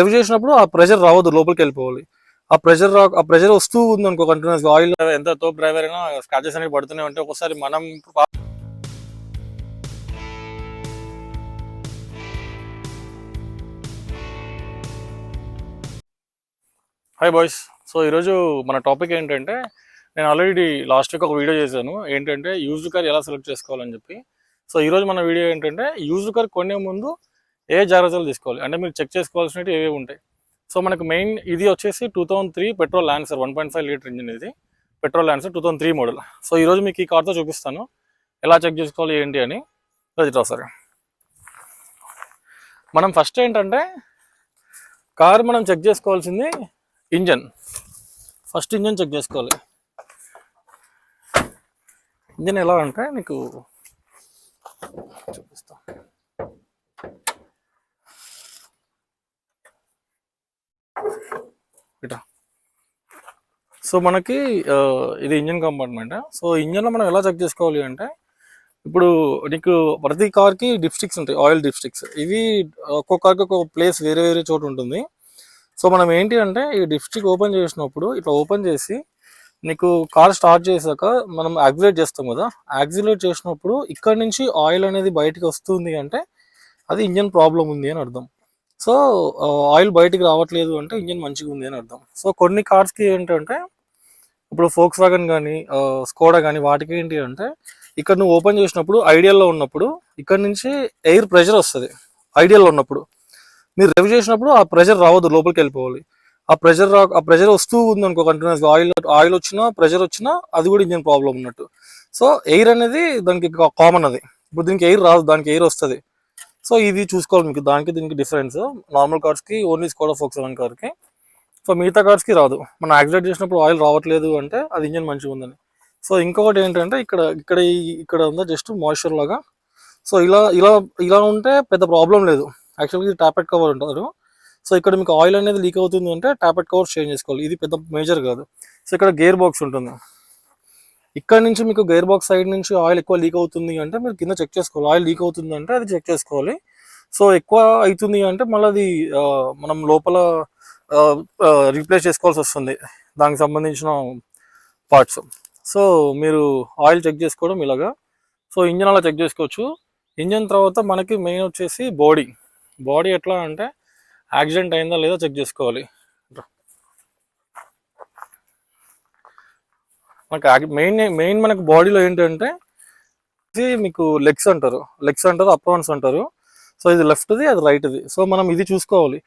Drive చేసినప్పుడు ఆ pressure రావద్దు, లోపలికి వెళ్ళిపోవాలి. ఆ ప్రెషర్ వస్తూ ఉంది అనుకో కంటిన్యూస్ గా, ఆయిల్ ఎంత తోపు డ్రైవర్ అయినా స్క్రాచెస్ అనేవి పడుతూనే ఉంటే ఒకసారి మనం. Hi boys. సో ఈరోజు మన టాపిక్ ఏంటంటే, నేను ఆల్రెడీ లాస్ట్ వీక్ ఒక వీడియో చేశాను ఏంటంటే యూజ్డ్ కార్ ఎలా సెలెక్ట్ చేసుకోవాలని చెప్పి. సో ఈరోజు మన వీడియో ఏంటంటే యూజ్డ్ కార్ కొనే ముందు ఏ జాగ్రత్తలు తీసుకోవాలి అంటే మీరు చెక్ చేసుకోవాల్సినవి ఏవే ఉంటాయి. సో మనకు మెయిన్ ఇది వచ్చేసి 2003 పెట్రోల్ ల్యాన్సర్ 1.5 లీటర్ ఇంజిన్, ఇది పెట్రోల్ ల్యాన్సర్ 2003 మోడల్. సో ఈరోజు మీకు ఈ కార్తో చూపిస్తాను ఎలా చెక్ చేసుకోవాలి ఏంటి అని. ఇట్లా సరే, మనం ఫస్ట్ ఏంటంటే కార్ మనం చెక్ చేసుకోవాల్సింది ఇంజన్. ఫస్ట్ ఇంజన్ చెక్ చేసుకోవాలి. ఇంజన్ ఎలా అంటే నీకు చూపిస్తా. ఇట్లా సో మనకి ఇది ఇంజన్ కంపార్ట్మెంట్. సో ఇంజన్లో మనం ఎలా చెక్ చేసుకోవాలి అంటే, ఇప్పుడు నీకు ప్రతి కార్కి డిప్స్టిక్స్ ఉంటాయి, ఆయిల్ డిప్స్టిక్స్. ఇవి ఒక్కొక్క కార్కి ఒక ప్లేస్ వేరే వేరే చోటు ఉంటుంది. సో మనం ఏంటి అంటే ఈ డిప్స్టిక్ ఓపెన్ చేసినప్పుడు ఇట్లా ఓపెన్ చేసి నీకు కార్ స్టార్ట్ చేశాక మనం యాక్సిలేట్ చేస్తాం కదా, యాక్సిలేట్ చేసినప్పుడు ఇక్కడ నుంచి ఆయిల్ అనేది బయటికి వస్తుంది అంటే అది ఇంజన్ ప్రాబ్లం ఉంది అని అర్థం. సో ఆయిల్ బయటికి రావట్లేదు అంటే ఇంజన్ మంచిగా ఉంది అని అర్థం. సో కొన్ని కార్స్కి ఏంటంటే, ఇప్పుడు ఫోక్స్ వ్యాగన్ కానీ స్కోడా కానీ వాటికి ఏంటి అంటే, ఇక్కడ నువ్వు ఓపెన్ చేసినప్పుడు ఐడియల్లో ఉన్నప్పుడు ఇక్కడ నుంచి ఎయిర్ ప్రెషర్ వస్తుంది. ఐడియల్లో ఉన్నప్పుడు మీరు డ్రైవ్ చేసినప్పుడు ఆ ప్రెషర్ రావద్దు, లోపలికి వెళ్ళిపోవాలి. ఆ ప్రెషర్ వస్తూ ఉంది అనుకో కంటిన్యూస్ గా, ఆయిల్ వచ్చినా ప్రెషర్ వచ్చినా అది కూడా ఇంజన్ ప్రాబ్లం ఉన్నట్టు. సో ఎయిర్ అనేది దానికి కామన్. అది ఇప్పుడు దీనికి ఎయిర్ రాదు, దానికి ఎయిర్ వస్తుంది. సో ఇది చూసుకోవాలి మీకు, దానికి దీనికి డిఫరెన్స్. నార్మల్ కార్స్కి ఓన్లీ స్కోడా ఫోక్స్ వ్యాగన్ కార్కి. సో మిగతా కార్స్కి రాదు. మనం యాక్సిడెంట్ చేసినప్పుడు ఆయిల్ రావట్లేదు అంటే అది ఇంజన్ మంచిగా ఉందని. సో ఇంకొకటి ఏంటంటే ఇక్కడ ఇక్కడ ఇక్కడ ఉందా జస్ట్ మాయిశ్చర్ లాగా. సో ఇలా ఇలా ఇలా ఉంటే పెద్ద ప్రాబ్లం లేదు. యాక్చువల్గా ఇది ట్యాపెట్ కవర్ ఉంటారు. సో ఇక్కడ మీకు ఆయిల్ అనేది లీక్ అవుతుంది అంటే ట్యాపెట్ కవర్ చేంజ్ చేసుకోవాలి, ఇది పెద్ద మేజర్ కాదు. సో ఇక్కడ గేర్ బాక్స్ ఉంటుంది. ఇక్కడ నుంచి మీకు గేర్ బాక్స్ సైడ్ నుంచి ఆయిల్ ఎక్కువ లీక్ అవుతుంది అంటే మీరు కింద చెక్ చేసుకోవాలి. ఆయిల్ లీక్ అవుతుంది అంటే అది చెక్ చేసుకోవాలి. సో ఎక్కువ అవుతుంది అంటే మళ్ళీ అది మనం లోపల రీప్లేస్ చేసుకోవాల్సి వస్తుంది దానికి సంబంధించిన పార్ట్స్. సో మీరు ఆయిల్ చెక్ చేసుకోవడం ఇలాగా. సో ఇంజన్ అలా చెక్ చేసుకోవచ్చు. ఇంజన్ తర్వాత మనకి మెయిన్ వచ్చేసి బాడీ ఎట్లా అంటే యాక్సిడెంట్ అయిందా లేదా చెక్ చేసుకోవాలి. మనకి మెయిన్ మనకు బాడీలో ఏంటంటే ఇది మీకు లెగ్స్ అంటారు, అప్రాన్స్ అంటారు. సో ఇది లెఫ్ట్ది, అది రైట్ది. సో మనం ఇది చూసుకోవాలి,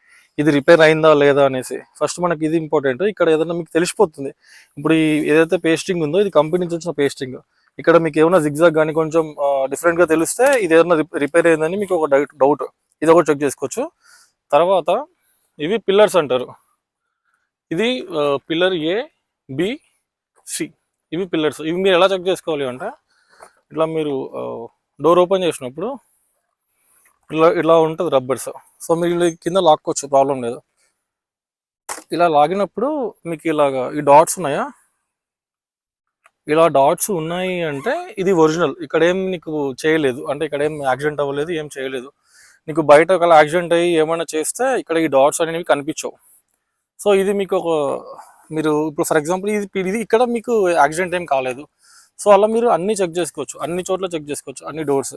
ఇది రిపేర్ అయిందా లేదా అనేసి. ఫస్ట్ మనకి ఇది ఇంపార్టెంట్. ఇక్కడ ఏదైనా మీకు తెలిసిపోతుంది. ఇప్పుడు ఏదైతే పేస్టింగ్ ఉందో ఇది కంపెనీ నుంచి వచ్చిన పేస్టింగ్. ఇక్కడ మీకు ఏమైనా జిగ్జాగ్ కానీ కొంచెం డిఫరెంట్గా తెలిస్తే ఇది ఏదైనా రిపేర్ అయిందని మీకు ఒక డౌట్, ఇది ఒకటి చెక్ చేసుకోవచ్చు. తర్వాత ఇవి పిల్లర్స్ అంటారు. ఇది పిల్లర్ ఏ, బి, సి, ఇవి పిల్లర్స్. ఇవి మీరు ఎలా చెక్ చేసుకోవాలి అంటే, ఇట్లా మీరు డోర్ ఓపెన్ చేసినప్పుడు ఇలా ఉంటుంది రబ్బర్స్. సో మీరు కింద లాక్కోవచ్చు, ప్రాబ్లం లేదు. ఇలా లాగినప్పుడు మీకు ఇలాగా ఈ డాట్స్ ఉన్నాయా, ఇలా డాట్స్ ఉన్నాయి అంటే ఇది ఒరిజినల్. ఇక్కడ ఏం నీకు చేయలేదు అంటే, ఇక్కడ ఏం యాక్సిడెంట్ అవ్వలేదు, ఏం చేయలేదు. నీకు బయట ఒకవేళ యాక్సిడెంట్ అయ్యి ఏమైనా చేస్తే ఇక్కడ ఈ డాట్స్ అనేవి కనిపించవు. సో ఇది మీకు మీరు ఇప్పుడు ఫర్ ఎగ్జాంపుల్ ఇది ఇక్కడ మీకు యాక్సిడెంట్ ఏం కాలేదు. సో అలా మీరు అన్ని చెక్ చేసుకోవచ్చు, అన్ని చోట్ల చెక్ చేసుకోవచ్చు, అన్ని డోర్స్.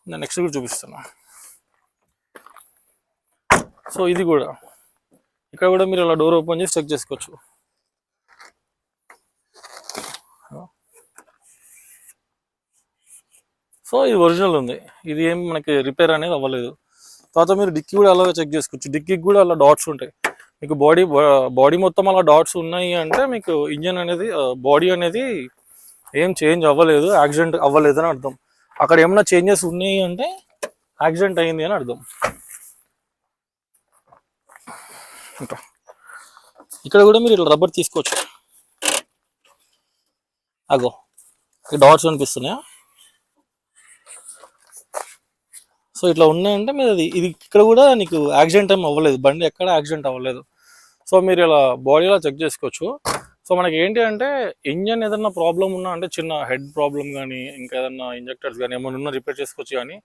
నేను నెక్స్ట్ కూడా చూపిస్తాను. సో ఇది కూడా ఇక్కడ కూడా మీరు అలా డోర్ ఓపెన్ చేసి చెక్ చేసుకోవచ్చు. సో ఇది ఒరిజినల్ ఉంది, ఇది ఏం మనకి రిపేర్ అనేది అవ్వలేదు. తర్వాత మీరు డిక్కీ కూడా అలాగే చెక్ చేసుకోవచ్చు. డిక్కీకి కూడా అలా డాట్స్ ఉంటాయి. మీకు బాడీ మొత్తం అలా డాట్స్ ఉన్నాయి అంటే మీకు ఇంజన్ అనేది బాడీ అనేది ఏం చేంజ్ అవ్వలేదు, యాక్సిడెంట్ అవ్వలేదు అని అర్థం. అక్కడ ఏమైనా చేంజెస్ ఉన్నాయి అంటే యాక్సిడెంట్ అయింది అని అర్థం. ఇక్కడ కూడా మీరు ఇట్లా రబ్బర్ తీసుకోవచ్చు. అగో ఈ డాట్స్ కనిపిస్తున్నాయా. సో ఇట్లా ఉన్నాయంటే మీరు ఇది ఇక్కడ కూడా నీకు యాక్సిడెంట్ ఏం అవ్వలేదు, బండి ఎక్కడ యాక్సిడెంట్ అవ్వలేదు. సో మీరు ఇలా బాడీలో చెక్ చేసుకోవచ్చు. సో మనకి ఏంటి అంటే ఇంజన్ ఏదన్నా ప్రాబ్లం ఉన్నా అంటే చిన్న హెడ్ ప్రాబ్లం కానీ ఇంకా ఏదన్నా ఇంజెక్టర్స్ కానీ ఏమైనా ఉన్నా రిపేర్ చేసుకోవచ్చు. కానీ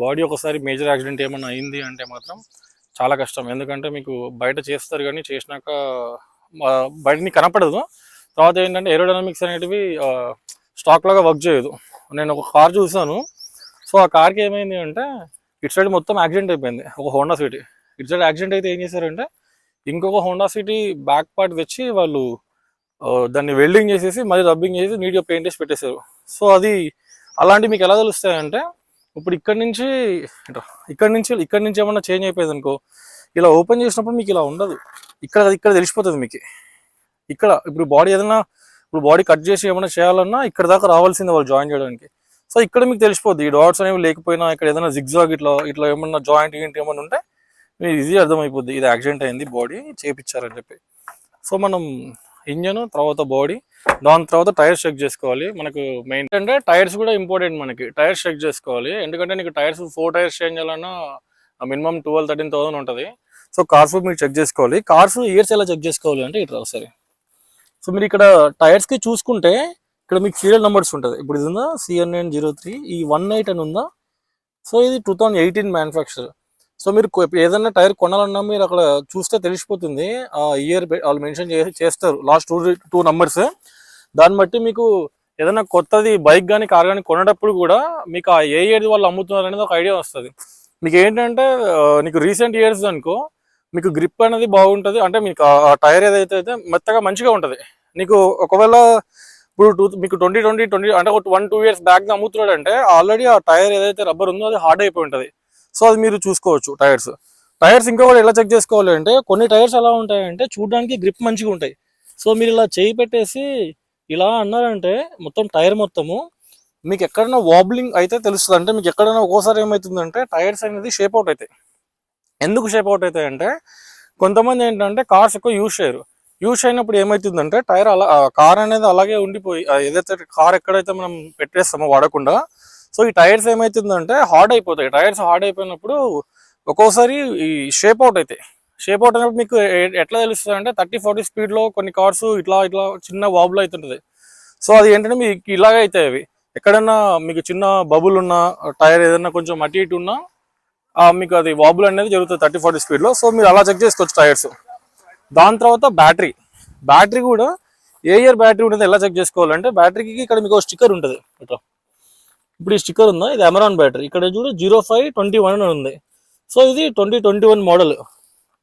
బాడీ ఒకసారి మేజర్ యాక్సిడెంట్ ఏమన్నా అయింది అంటే మాత్రం చాలా కష్టం. ఎందుకంటే మీకు బయట చేస్తారు కానీ చేసినాక బయట నీకు కనపడదు. తర్వాత ఏంటంటే ఏరోడైనమిక్స్ అనేటివి స్టాక్ లాగా వర్క్ చేయదు. నేను ఒక కార్ చూసాను. సో ఆ కార్కి ఏమైంది అంటే ఇటు సైడ్ మొత్తం యాక్సిడెంట్ అయిపోయింది. ఒక హోండా సిటీ ఇటు సైడ్ యాక్సిడెంట్ అయితే ఏం చేశారంటే ఇంకొక హోండా సిటీ బ్యాక్ పార్ట్ తెచ్చి వాళ్ళు దాన్ని వెల్డింగ్ చేసేసి మళ్ళీ రబ్బింగ్ చేసి నీట్గా పెయింట్ వేసి పెట్టేశారు. సో అది అలాంటివి మీకు ఎలా తెలుస్తాయంటే ఇప్పుడు ఇక్కడి నుంచి ఏమన్నా చేంజ్ అయిపోయింది అనుకో, ఇలా ఓపెన్ చేసినప్పుడు మీకు ఇలా ఉండదు. ఇక్కడ తెలిసిపోతుంది మీకు. ఇక్కడ ఇప్పుడు బాడీ కట్ చేసి ఏమైనా చేయాలన్నా ఇక్కడ దాకా రావాల్సింది వాళ్ళు జాయిన్ చేయడానికి. సో ఇక్కడ మీకు తెలిసిపోద్ది ఈ డాట్స్ అనేవి లేకపోయినా, ఇక్కడ ఏదైనా జిగ్జాగ్ ఇట్లా ఏమన్నా జాయింట్ ఏమన్నా ఉంటే మీకు ఈజీ అర్థమైపోద్ది ఇది యాక్సిడెంట్ అయింది, బాడీ చేయించారని చెప్పి. సో మనం ఇంజన్, తర్వాత బాడీ, దాని తర్వాత టైర్స్ చెక్ చేసుకోవాలి. మనకు మెయిన్ అంటే టైర్స్ కూడా ఇంపార్టెంట్. మనకి టైర్స్ చెక్ చేసుకోవాలి. ఎందుకంటే నీకు 4 టైర్స్ చేంజ్ చేయాలన్నా మినిమం 12,000-13,000 ఉంటుంది. సో కార్స్ మీరు చెక్ చేసుకోవాలి. కార్స్ ఇయర్స్ ఎలా చెక్ చేసుకోవాలి అంటే ఇట్లా ఒకసారి. సో మీరు ఇక్కడ టైర్స్కి చూసుకుంటే ఇక్కడ మీకు సీరియల్ నెంబర్స్ ఉంటుంది. ఇప్పుడు ఇది ఉందా CN903, ఈ 18 అని ఉందా. సో ఇది 2018 మ్యానుఫ్యాక్చర్. సో మీరు ఏదైనా టైర్ కొనాలన్నా మీరు అక్కడ చూస్తే తెలిసిపోతుంది. ఆ ఇయర్ వాళ్ళు మెన్షన్ చేస్తారు, లాస్ట్ 2 నంబర్స్. దాన్ని బట్టి మీకు ఏదైనా కొత్తది బైక్ కానీ కార్ కానీ కొనేటప్పుడు కూడా మీకు ఆ ఏ ఇయర్ది వాళ్ళు అమ్ముతున్నారు అనేది ఒక ఐడియా వస్తుంది. మీకు ఏంటంటే నీకు రీసెంట్ ఇయర్స్ అనుకో మీకు గ్రిప్ అనేది బాగుంటుంది. అంటే మీకు ఆ టైర్ ఏదైతే మెత్తగా మంచిగా ఉంటుంది. నీకు ఒకవేళ ఇప్పుడు మీకు 2020 అంటే ఒక 1-2 ఇయర్స్ బ్యాక్ అమ్ముతున్నాడు అంటే ఆల్రెడీ ఆ టైర్ ఏదైతే రబ్బర్ ఉందో అది హార్డ్ అయిపోయి ఉంటుంది. సో అది మీరు చూసుకోవచ్చు. టైర్స్ ఇంకొకటి ఎలా చెక్ చేసుకోవాలి అంటే కొన్ని టైర్స్ ఎలా ఉంటాయంటే చూడడానికి గ్రిప్ మంచిగా ఉంటాయి. సో మీరు ఇలా చేయి పెట్టేసి ఇలా అన్నారంటే మొత్తం టైర్ మొత్తము మీకు ఎక్కడైనా వాబ్లింగ్ అయితే తెలుస్తుంది. అంటే మీకు ఎక్కడైనా ఒక్కోసారి ఏమవుతుందంటే టైర్స్ అనేది షేప్ అవుట్ అవుతాయి. ఎందుకు షేప్ అవుట్ అవుతాయి అంటే కొంతమంది ఏంటంటే కార్స్ ఎక్కువ యూజ్ అయినప్పుడు ఏమవుతుందంటే టైర్ కార్ అనేది అలాగే ఉండిపోయి ఏదైతే కార్ ఎక్కడైతే మనం పెట్టేస్తామో వాడకుండా, సో ఈ టైర్స్ ఏమవుతుందంటే హార్డ్ అయిపోతాయి. టైర్స్ హార్డ్ అయిపోయినప్పుడు ఒక్కోసారి ఈ షేప్ అవుట్ అయినప్పుడు మీకు ఎట్లా తెలుస్తుంది అంటే 30-40 స్పీడ్లో కొన్ని కార్స్ ఇట్లా చిన్న వాబుల్ అవుతుంటుంది. సో అది ఏంటంటే మీకు ఇలాగే అవుతాయి. అవి ఎక్కడన్నా మీకు చిన్న బబుల్ ఉన్న టైర్ ఏదైనా కొంచెం అటు ఇటు ఉన్నా మీకు అది వాబుల్ అనేది జరుగుతుంది 30-40 స్పీడ్లో. సో మీరు అలా చెక్ చేసుకోవచ్చు టైర్స్. దాని తర్వాత బ్యాటరీ కూడా ఏ ఇయర్ బ్యాటరీ ఉంటుంది ఎలా చెక్ చేసుకోవాలంటే బ్యాటరీకి ఇక్కడ మీకు స్టిక్కర్ ఉంటుంది. ఇట్లా ఇప్పుడు ఈ స్టిక్కర్ ఉందా, ఇది అమెరాన్ బ్యాటరీ. ఇక్కడ చూడు 0521 అని ఉంది. సో ఇది 2021 మోడల్.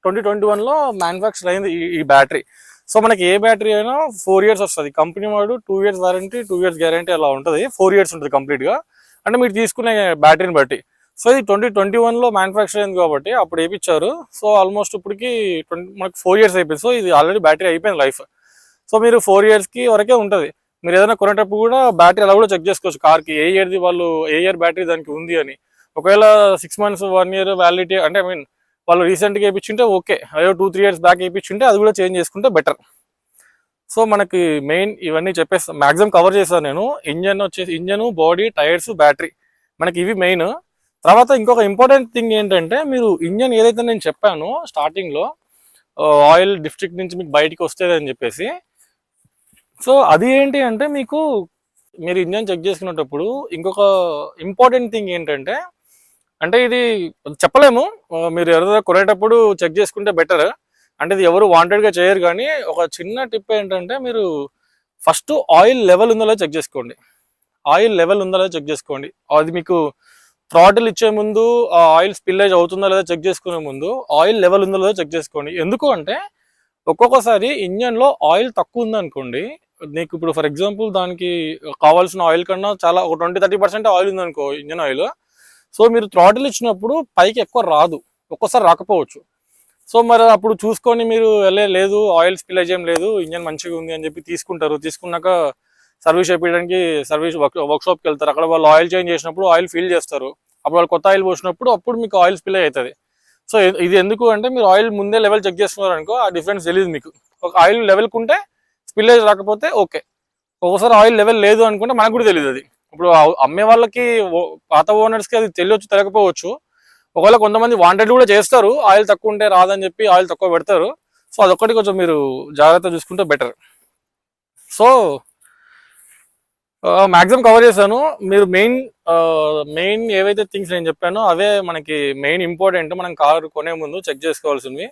2021లో మ్యానుఫ్యాక్చర్ అయింది ఈ బ్యాటరీ. సో మనకి ఏ బ్యాటరీ అయినా 4 ఇయర్స్ వస్తుంది. కంపెనీ వాడు 2 ఇయర్స్ వారంటీ, 2 ఇయర్స్ గ్యారంటీ అలా ఉంటుంది. 4 ఇయర్స్ ఉంటుంది కంప్లీట్గా, అంటే మీరు తీసుకునే బ్యాటరీని బట్టి. సో ఇది 2021లో మ్యానుఫ్యాక్చర్ అయింది కాబట్టి అప్పుడు వేయించారు. సో ఆల్మోస్ట్ ఇప్పటికి మనకి 4 ఇయర్స్ అయిపోయింది. సో ఇది ఆల్రెడీ బ్యాటరీ అయిపోయింది లైఫ్. సో మీరు 4 ఇయర్స్కి వరకే ఉంటుంది. మీరు ఏదైనా కొనేటప్పుడు కూడా బ్యాటరీ అలా కూడా చెక్ చేసుకోవచ్చు. కార్కి ఏ ఇయర్ బ్యాటరీ దానికి ఉంది అని. ఒకవేళ 6 months 1 year వ్యాలిడిటీ అంటే వాళ్ళు రీసెంట్గా వేయించుంటే ఓకే, అయ్యో 2-3 years బ్యాక్ వేయించుంటే అది కూడా చేంజ్ చేసుకుంటే బెటర్. సో మనకి మెయిన్ ఇవన్నీ చెప్పేస్తాను, మ్యాక్సిమం కవర్ చేస్తాను నేను. ఇంజన్, బాడీ, టైర్స్, బ్యాటరీ, మనకి ఇవి మెయిన్. తర్వాత ఇంకొక ఇంపార్టెంట్ థింగ్ ఏంటంటే మీరు ఇంజన్ ఏదైతే నేను చెప్పానో స్టార్టింగ్లో ఆయిల్ డిస్ట్రిక్ట్ నుంచి మీకు బయటికి వస్తుంది అని చెప్పేసి, సో అది ఏంటి అంటే మీరు ఇంజన్ చెక్ చేసుకునేటప్పుడు ఇంకొక ఇంపార్టెంట్ థింగ్ ఏంటంటే, అంటే ఇది చెప్పలేము, మీరు ఎవరైనా కొనేటప్పుడు చెక్ చేసుకుంటే బెటర్. అంటే ఇది ఎవరు వాంటెడ్గా చేయరు, కానీ ఒక చిన్న టిప్ ఏంటంటే మీరు ఫస్ట్ ఆయిల్ లెవెల్ ఉందో లేదో చెక్ చేసుకోండి. అది మీకు థ్రాటిల్ ఇచ్చే ముందు ఆయిల్ స్పిల్లేజ్ అవుతుందో లేదో చెక్ చేసుకునే ముందు ఆయిల్ లెవెల్ ఉందో లేదో చెక్ చేసుకోండి. ఎందుకు అంటే ఒక్కొక్కసారి ఇంజన్లో ఆయిల్ తక్కువ ఉందనుకోండి, నీకు ఇప్పుడు ఫర్ ఎగ్జాంపుల్ దానికి కావాల్సిన ఆయిల్ కన్నా చాలా ఒక 20-30% ఆయిల్ ఉందనుకో ఇంజన్ ఆయిల్. సో మీరు థ్రాటిల్ ఇచ్చినప్పుడు పైకి ఎక్కువ రాదు, ఒక్కోసారి రాకపోవచ్చు. సో మరి అప్పుడు చూసుకొని మీరు లేదు ఆయిల్ స్పిల్లేజ్ ఏం లేదు, ఇంజన్ మంచిగా ఉంది అని చెప్పి తీసుకున్నాక సర్వీస్ చేయించడానికి వర్క్షాప్కి వెళ్తారు. అక్కడ వాళ్ళు ఆయిల్ చేంజ్ చేసినప్పుడు ఆయిల్ ఫిల్ చేస్తారు. అప్పుడు వాళ్ళు కొత్త ఆయిల్ పోసినప్పుడు అప్పుడు మీకు ఆయిల్ స్పిల్లేజ్ అవుతుంది. సో ఇది ఎందుకు అంటే మీరు ఆయిల్ ముందే లెవెల్ చెక్ చేస్తున్నారు అనుకో, ఆ డిఫరెన్స్ తెలియదు మీకు. ఒక ఆయిల్ లెవెల్కి ఉంటే స్పిల్లేజ్ రాకపోతే ఓకే, ఒక్కోసారి ఆయిల్ లెవెల్ లేదు అనుకుంటే మనకు కూడా తెలియదు. అది ఇప్పుడు అమ్మే వాళ్ళకి, పాత ఓనర్స్కి అది తెలియకపోవచ్చు. ఒకవేళ కొంతమంది వాంటెడ్ కూడా చేస్తారు, ఆయిల్ తక్కువ ఉంటే రాదని చెప్పి ఆయిల్ తక్కువ పెడతారు. సో అదొక్కటి కొంచెం మీరు జాగ్రత్త చూసుకుంటే బెటర్. సో మాక్సిమం కవర్ చేశాను. మీరు మెయిన్ ఏవైతే థింగ్స్ నేను చెప్పానో అవే మనకి మెయిన్ ఇంపార్టెంట్ మనం కారు కొనే ముందు చెక్ చేసుకోవాల్సింది.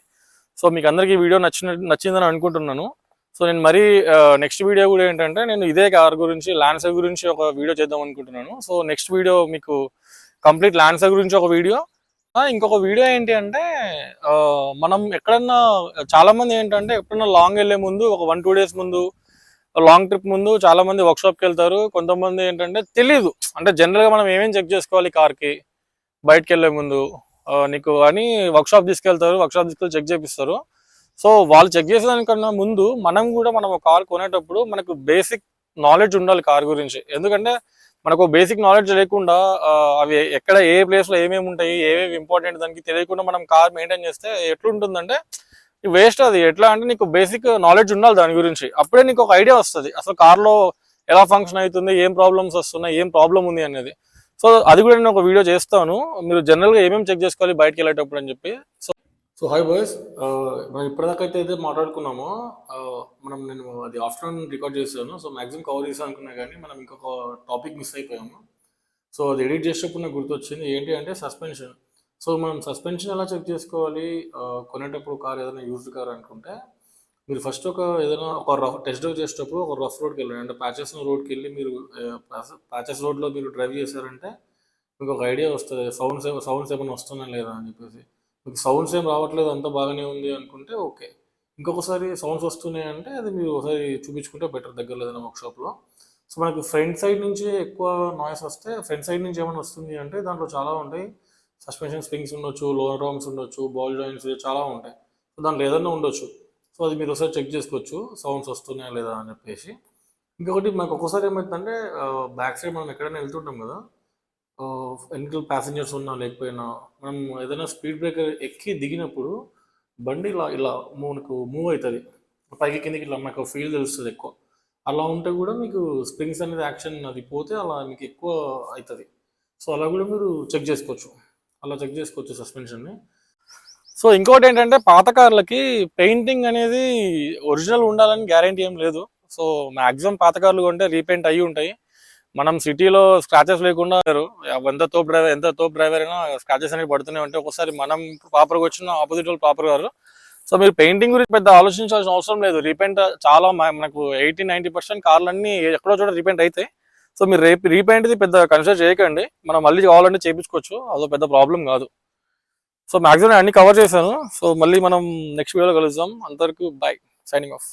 సో మీకు అందరికీ వీడియో నచ్చిందని అనుకుంటున్నాను. సో నేను మరీ నెక్స్ట్ వీడియో కూడా ఏంటంటే నేను ఇదే కార్ గురించి ల్యాన్సర్ గురించి ఒక వీడియో చేద్దాం అనుకుంటున్నాను. సో నెక్స్ట్ వీడియో మీకు కంప్లీట్ ల్యాన్సర్ గురించి ఒక వీడియో. ఇంకొక వీడియో ఏంటి అంటే మనం ఎక్కడన్నా చాలా మంది ఏంటంటే ఎప్పుడన్నా లాంగ్ వెళ్ళే ముందు ఒక 1-2 days ముందు లాంగ్ ట్రిప్ ముందు చాలా మంది వర్క్షాప్కి వెళ్తారు. కొంతమంది ఏంటంటే తెలీదు, అంటే జనరల్గా మనం ఏమేమి చెక్ చేసుకోవాలి కార్కి బయటకు వెళ్ళే ముందు నీకు అని వర్క్షాప్ తీసుకెళ్తారు. వర్క్షాప్ తీసుకెళ్ళి చెక్ చేపిస్తారు. సో వాళ్ళు చెక్ చేసేదానికన్నా ముందు మనం ఒక కార్ కొనేటప్పుడు మనకు బేసిక్ నాలెడ్జ్ ఉండాలి కార్ గురించి. ఎందుకంటే మనకు బేసిక్ నాలెడ్జ్ లేకుండా అవి ఎక్కడ ఏ ప్లేస్లో ఏమేమి ఉంటాయి ఏమేమి ఇంపార్టెంట్ దానికి తెలియకుండా మనం కార్ మెయింటైన్ చేస్తే ఎట్లుంటుందంటే వేస్ట్. అది ఎట్లా అంటే నీకు బేసిక్ నాలెడ్జ్ ఉండాలి దాని గురించి. అప్పుడే నీకు ఒక ఐడియా వస్తుంది అసలు కార్లో ఎలా ఫంక్షన్ అవుతుంది, ఏం ప్రాబ్లమ్స్ వస్తున్నాయి, ఏం ప్రాబ్లం ఉంది అనేది. సో అది కూడా నేను ఒక వీడియో చేస్తాను, మీరు జనరల్గా ఏమేమి చెక్ చేసుకోవాలి బయటకు వెళ్ళేటప్పుడు అని చెప్పి. సో హై బాయ్స్, మనం ఇప్పటిదాకా అయితే మాట్లాడుకున్నామో నేను అది ఆఫ్టర్నూన్ రికార్డ్ చేశాను. సో మ్యాక్సిమం కవర్ చేసాను అనుకున్నా కానీ మనం ఇంకొక టాపిక్ మిస్ అయిపోయాము. సో అది ఎడిట్ చేసేటప్పుడు నాకు గుర్తొచ్చింది ఏంటి అంటే సస్పెన్షన్. సో మనం సస్పెన్షన్ ఎలా చెక్ చేసుకోవాలి కొనేటప్పుడు కార్ ఏదైనా యూజ్డ్ కార్ అనుకుంటే మీరు ఫస్ట్ ఏదైనా ఒక టెస్ట్ డ్రైవ్ చేసేటప్పుడు ఒక రఫ్ రోడ్కి వెళ్ళండి. అంటే ప్యాచెస్ రోడ్కి వెళ్ళి మీరు ప్యాచెస్ రోడ్లో మీరు డ్రైవ్ చేశారంటే మీకు ఒక ఐడియా వస్తుంది సౌండ్స్ ఏమైనా వస్తున్నా లేదా అని చెప్పేసి. మీకు సౌండ్స్ ఏం రావట్లేదు అంతా బాగానే ఉంది అనుకుంటే ఓకే. ఇంకొకసారి సౌండ్స్ వస్తున్నాయి అంటే అది మీరు ఒకసారి చూపించుకుంటే బెటర్ దగ్గరలో ఏదైనా వర్క్షాప్లో. సో మనకి ఫ్రంట్ సైడ్ నుంచి ఎక్కువ నాయిస్ వస్తే ఫ్రంట్ సైడ్ నుంచి ఏమైనా వస్తుంది అంటే దాంట్లో చాలా ఉంటాయి. సస్పెన్షన్ స్ప్రింగ్స్ ఉండొచ్చు, లోవర్ ఆర్మ్స్ ఉండొచ్చు, బాల్ జాయింట్స్ చాలా ఉంటాయి. సో దాంట్లో ఏదైనా ఉండొచ్చు. సో అది మీరు ఒకసారి చెక్ చేసుకోవచ్చు సౌండ్స్ వస్తున్నాయా లేదా అని చెప్పేసి. ఇంకొకటి మనకు ఒక్కోసారి ఏమవుతుందంటే బ్యాక్ సైడ్ మనం ఎక్కడైనా వెళ్తుంటాం కదా, వెనకాల ప్యాసింజర్స్ ఉన్నా లేకపోయినా మనం ఏదైనా స్పీడ్ బ్రేకర్ ఎక్కి దిగినప్పుడు బండి ఇలా మనకు మూవ్ అవుతుంది పైకి కిందకి, ఇట్లా మనకు ఫీల్ తెలుస్తుంది ఎక్కువ. అలా ఉంటే కూడా మీకు స్ప్రింగ్స్ అనేది యాక్షన్ అది పోతే అలా మీకు ఎక్కువ అవుతుంది. సో అలా కూడా మీరు చెక్ చేసుకోవచ్చు సస్పెన్షన్ని. సో ఇంకోటి ఏంటంటే పాత కార్లకి పెయింటింగ్ అనేది ఒరిజినల్ ఉండాలని గ్యారంటీ ఏం లేదు. సో మ్యాక్సిమం పాత కార్లు కొంటే రీపెయింట్ అయ్యి ఉంటాయి. మనం సిటీలో స్క్రాచెస్ లేకుండా ఎంత తోపు డ్రైవర్ అయినా స్క్రాచెస్ అనేవి పడుతూనే ఉంటాయి. ఒకసారి మనం ప్రాపర్గా వచ్చిన ఆపోజిట్ వాళ్ళు ప్రాపర్ గారు. సో మీరు పెయింటింగ్ గురించి పెద్ద ఆలోచించాల్సిన అవసరం లేదు. రీపెయింట్ చాలా మనకు 80-90% కార్లన్నీ ఎక్కడో చోట రీపెయింట్ అవుతాయి. సో మీరు రీపెయింట్ది పెద్ద కన్సిడర్ చేయకండి, మనం మళ్ళీ కావాలంటే చేయించుకోవచ్చు, అదో పెద్ద ప్రాబ్లం కాదు. సో మ్యాక్సిమం అన్ని కవర్ చేశాను. సో మళ్ళీ మనం నెక్స్ట్ వీడియోలో కలుద్దాం. అంతవరకు బై, సైనింగ్ ఆఫ్.